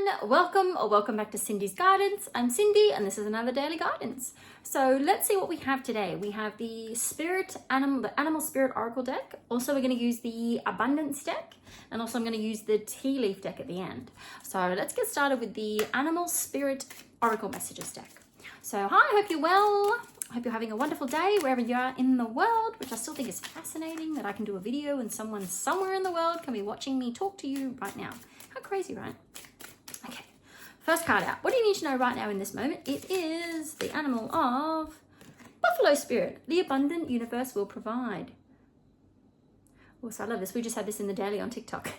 everyone, welcome or welcome back to Cindy's Guidance. I'm Cindy and this is another daily guidance. So let's see what we have today. We have the animal spirit oracle deck. Also we're going to use the abundance deck, and also I'm going to use the tea leaf deck at the end. So let's get started with the animal spirit oracle messages deck. So hi, I hope you're well. I hope you're having a wonderful day wherever you are in the world, which I still think is fascinating that I can do a video and someone somewhere in the world can be watching me talk to you right now. How crazy, right? Okay, first card out. What do you need to know right now in this moment? It is the animal of buffalo spirit. The abundant universe will provide. Also, I love this. We just had this in the daily on TikTok.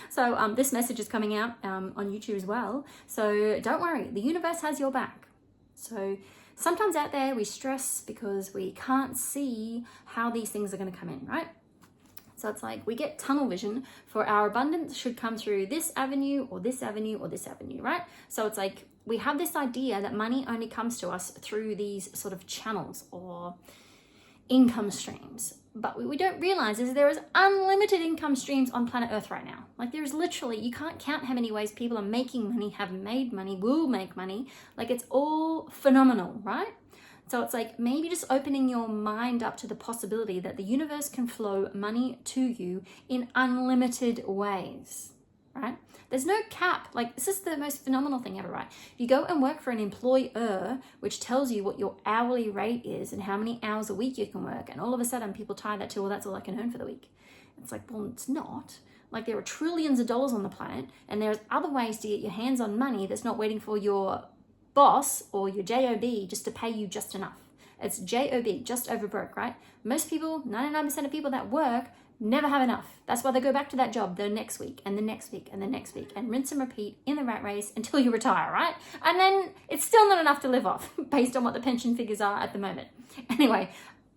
So this message is coming out on YouTube as well. So don't worry, the universe has your back. So sometimes out there we stress because we can't see how these things are going to come in, right? So it's like we get tunnel vision for our abundance should come through this avenue or this avenue or this avenue, right? So it's like we have this idea that money only comes to us through these sort of channels or income streams. But what we don't realize is there is unlimited income streams on planet Earth right now. Like there's literally, you can't count how many ways people are making money, have made money, will make money. Like it's all phenomenal, right? So it's like maybe just opening your mind up to the possibility that the universe can flow money to you in unlimited ways, right? There's no cap. Like this is the most phenomenal thing ever, right? You go and work for an employer, which tells you what your hourly rate is and how many hours a week you can work. And all of a sudden people tie that to, well, that's all I can earn for the week. It's like, well, it's not. Like there are trillions of dollars on the planet and there's other ways to get your hands on money that's not waiting for your boss or your job just to pay you just enough. It's job, just over broke, right? Most people, 99% of people that work never have enough. That's why they go back to that job the next week and the next week and the next week and rinse and repeat in the rat race until you retire, right? And then it's still not enough to live off based on what the pension figures are at the moment. Anyway,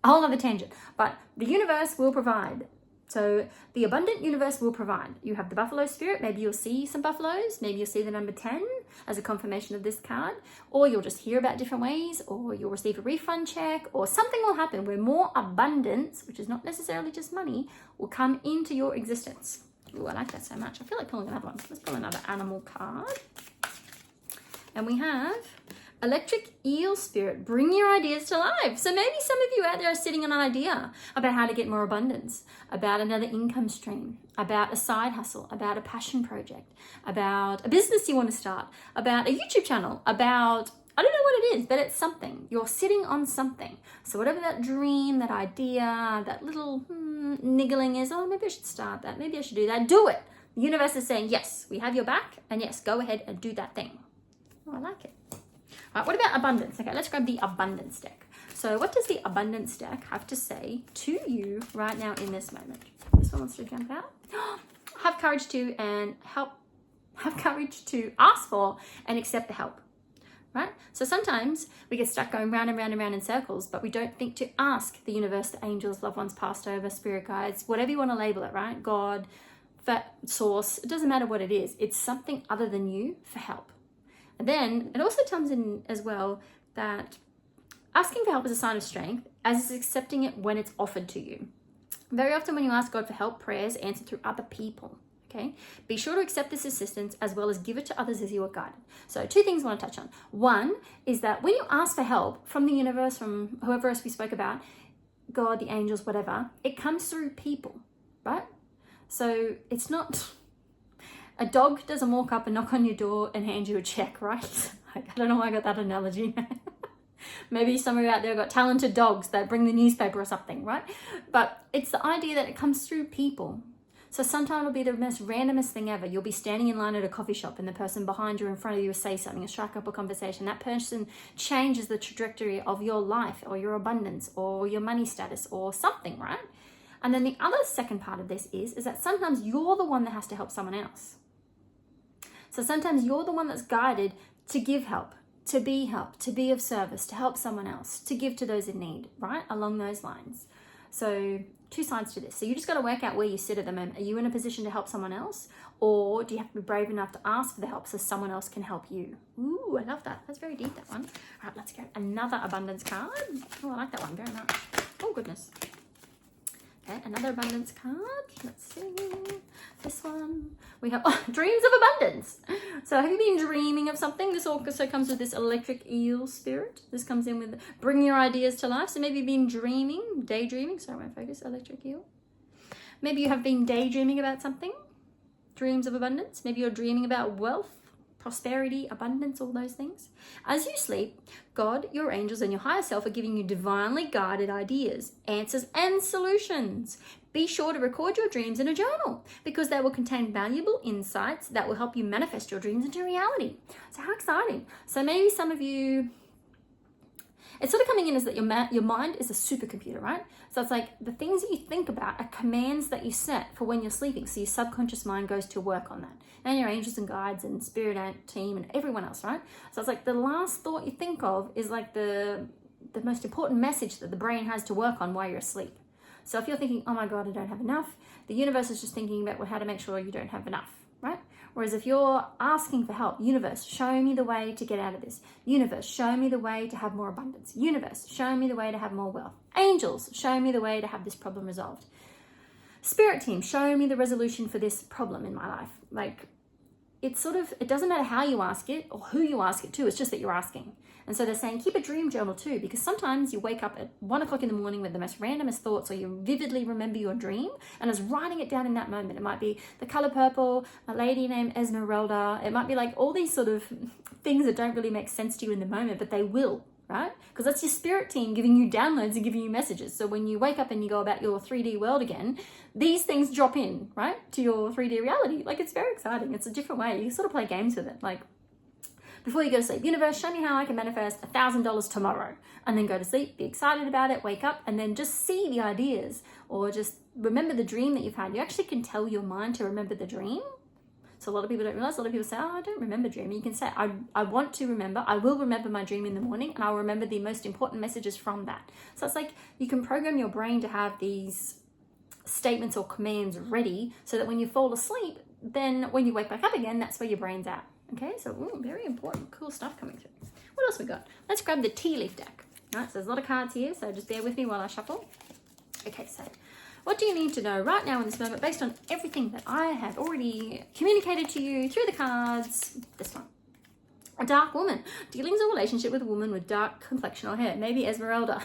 a whole other tangent, but the universe will provide. So the abundant universe will provide. You have the buffalo spirit. Maybe you'll see some buffaloes. Maybe you'll see the number 10 as a confirmation of this card, or you'll just hear about different ways, or you'll receive a refund check, or something will happen where more abundance, which is not necessarily just money, will come into your existence. Ooh, I like that so much. I feel like pulling another one. Let's pull another animal card. And we have electric eel spirit, bring your ideas to life. So maybe some of you out there are sitting on an idea about how to get more abundance, about another income stream, about a side hustle, about a passion project, about a business you want to start, about a YouTube channel, about, I don't know what it is, but it's something. You're sitting on something. So whatever that dream, that idea, that little niggling is, oh, maybe I should start that. Maybe I should do that. Do it. The universe is saying, yes, we have your back. And yes, go ahead and do that thing. Oh, I like it. All right, what about abundance? Okay, let's grab the abundance deck. So what does the abundance deck have to say to you right now in this moment? This one wants to jump out. Have courage to and help. Have courage to ask for and accept the help, right? So sometimes we get stuck going round and round and round in circles, but we don't think to ask the universe, the angels, loved ones passed over, spirit guides, whatever you want to label it, right? God, source, it doesn't matter what it is. It's something other than you for help. And then it also comes in as well that asking for help is a sign of strength, as is accepting it when it's offered to you. Very often when you ask God for help, prayers answer through other people, okay? Be sure to accept this assistance as well as give it to others as you are guided. So 2 things I want to touch on. One is that when you ask for help from the universe, from whoever else we spoke about, God, the angels, whatever, it comes through people, right? So it's not... A dog doesn't walk up and knock on your door and hand you a check, right? I don't know why I got that analogy. Maybe some of you out there got talented dogs that bring the newspaper or something, right? But it's the idea that it comes through people. So sometimes it'll be the most randomest thing ever. You'll be standing in line at a coffee shop and the person behind you or in front of you will say something and strike up a conversation. That person changes the trajectory of your life or your abundance or your money status or something, right? And then the other second part of this is that sometimes you're the one that has to help someone else. So sometimes you're the one that's guided to give help, to be of service, to help someone else, to give to those in need, right? Along those lines. So 2 sides to this. So you just got to work out where you sit at the moment. Are you in a position to help someone else? Or do you have to be brave enough to ask for the help so someone else can help you? Ooh, I love that. That's very deep, that one. All right, let's get another abundance card. Oh, I like that one very much. Oh, goodness. Okay, another abundance card. Let's see. This one. We have dreams of abundance. So have you been dreaming of something? This also comes with this electric eel spirit. This comes in with bring your ideas to life. So maybe you've been dreaming, daydreaming. Sorry, my focus, electric eel. Maybe you have been daydreaming about something. Dreams of abundance. Maybe you're dreaming about wealth, prosperity, abundance, all those things. As you sleep, God, your angels, and your higher self are giving you divinely guided ideas, answers, and solutions. Be sure to record your dreams in a journal because they will contain valuable insights that will help you manifest your dreams into reality. So how exciting. So maybe some of you, it's sort of coming in as that your mind is a supercomputer, right? So it's like the things that you think about are commands that you set for when you're sleeping. So your subconscious mind goes to work on that. And your angels and guides and spirit team and everyone else, right? So it's like the last thought you think of is like the most important message that the brain has to work on while you're asleep. So if you're thinking, oh my God, I don't have enough, the universe is just thinking about well, how to make sure you don't have enough, right? Whereas if you're asking for help, universe, show me the way to get out of this. Universe, show me the way to have more abundance. Universe, show me the way to have more wealth. Angels, show me the way to have this problem resolved. Spirit team, show me the resolution for this problem in my life. Like, it's sort of, it doesn't matter how you ask it or who you ask it to, it's just that you're asking. And so they're saying, keep a dream journal too, because sometimes you wake up at 1 o'clock in the morning with the most randomest thoughts, or you vividly remember your dream and is writing it down in that moment. It might be the color purple, a lady named Esmeralda. It might be like all these sort of things that don't really make sense to you in the moment, but they will, right? Because that's your spirit team giving you downloads and giving you messages. So when you wake up and you go about your 3D world again, these things drop in, right, to your 3D reality. Like, it's very exciting. It's a different way. You sort of play games with it. Like, before you go to sleep, universe, show me how I can manifest $1,000 tomorrow. And then go to sleep, be excited about it, wake up, and then just see the ideas. Or just remember the dream that you've had. You actually can tell your mind to remember the dream. So a lot of people don't realize. A lot of people say, oh, I don't remember dreaming. You can say, I want to remember. I will remember my dream in the morning, and I'll remember the most important messages from that. So it's like you can program your brain to have these statements or commands ready so that when you fall asleep, then when you wake back up again, that's where your brain's at. Okay, so very important, cool stuff coming through. What else we got? Let's grab the tea leaf deck. All right, so there's a lot of cards here, so just bear with me while I shuffle. Okay, so what do you need to know right now in this moment based on everything that I have already communicated to you through the cards? This one. A dark woman. Dealings or relationship with a woman with dark complexion or hair. Maybe Esmeralda.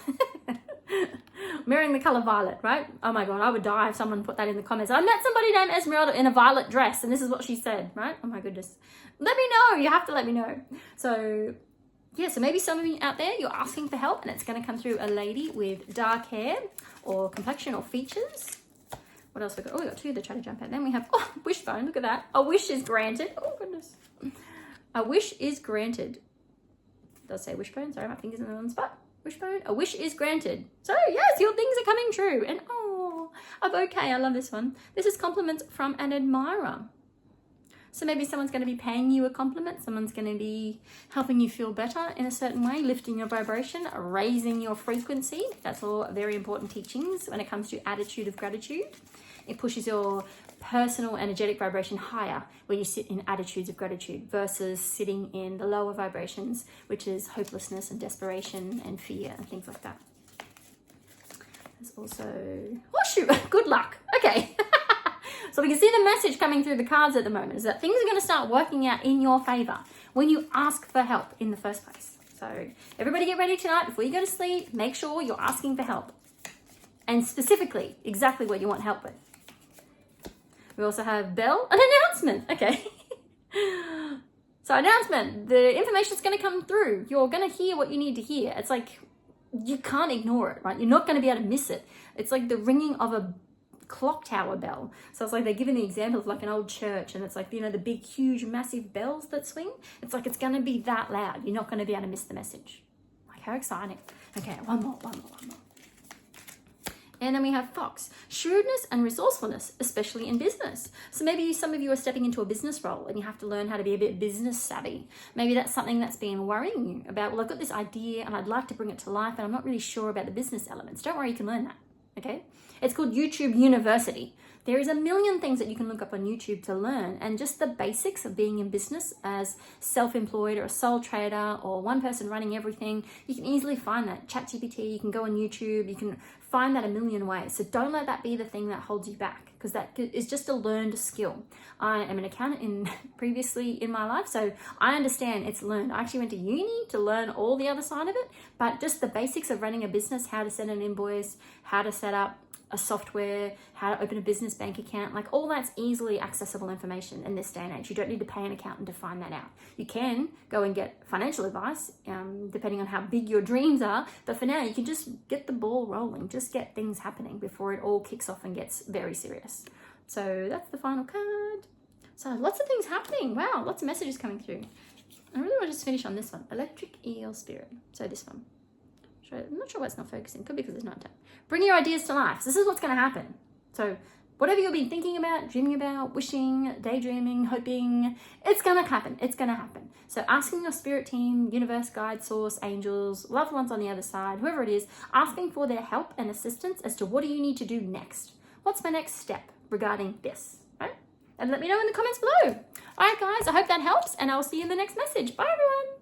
Mirroring the color violet, right? Oh my God, I would die if someone put that in the comments. I met somebody named Esmeralda in a violet dress, and this is what she said, right? Oh my goodness. Let me know. You have to let me know. So yeah, so maybe some of you out there, you're asking for help, and it's going to come through a lady with dark hair or complexion or features. What else we got? Oh, we got two that try to jump out. Then we have, oh, wishbone. Look at that. A wish is granted. Oh goodness. A wish is granted. It does say wishbone. Sorry, my finger's in the wrong spot. Wishbone. A wish is granted. So yes, your things are coming true. And oh, a bouquet. I love this one. This is compliments from an admirer. So maybe someone's going to be paying you a compliment. Someone's going to be helping you feel better in a certain way, lifting your vibration, raising your frequency. That's all very important teachings when it comes to attitude of gratitude. It pushes your personal energetic vibration higher when you sit in attitudes of gratitude versus sitting in the lower vibrations, which is hopelessness and desperation and fear and things like that. There's also, oh shoot, good luck. Okay. So we can see the message coming through the cards at the moment is that things are going to start working out in your favor when you ask for help in the first place. So everybody get ready tonight before you go to sleep. Make sure you're asking for help, and specifically exactly what you want help with. We also have bell, an announcement. Okay. So announcement, the information's going to come through. You're going to hear what you need to hear. It's like you can't ignore it, right? You're not going to be able to miss it. It's like the ringing of a clock tower bell. So it's like they're giving the example of like an old church, and it's like, you know, the big, huge, massive bells that swing. It's like it's going to be that loud. You're not going to be able to miss the message. Like, how exciting. Okay, one more. And then we have fox, shrewdness and resourcefulness, especially in business. So maybe some of you are stepping into a business role and you have to learn how to be a bit business savvy. Maybe that's something that's been worrying you about, well, I've got this idea and I'd like to bring it to life and I'm not really sure about the business elements. Don't worry, you can learn that, okay? It's called YouTube University. There is a million things that you can look up on YouTube to learn, and just the basics of being in business as self-employed or a sole trader or one person running everything. You can easily find that. ChatGPT, you can go on YouTube, you can find that a million ways. So don't let that be the thing that holds you back, because that is just a learned skill. I am an accountant previously in my life, so I understand it's learned. I actually went to uni to learn all the other side of it, but just the basics of running a business, how to send an invoice, how to set up a software, how to open a business bank account, like all that's easily accessible information in this day and age. You don't need to pay an accountant to find that out. You can go and get financial advice, depending on how big your dreams are, but for now you can just get the ball rolling, just get things happening before it all kicks off and gets very serious. So that's the final card. So lots of things happening. Wow, lots of messages coming through. I really want to just finish on this one. Electric Eel Spirit. So this one. I'm not sure why it's not focusing. Could be because it's not done. Bring your ideas to life. This is what's going to happen. So whatever you've been thinking about, dreaming about, wishing, daydreaming, hoping, it's going to happen. It's going to happen. So asking your spirit team, universe, guide, source, angels, loved ones on the other side, whoever it is, asking for their help and assistance as to what do you need to do next? What's my next step regarding this? Right? And let me know in the comments below. All right, guys, I hope that helps, and I'll see you in the next message. Bye, everyone.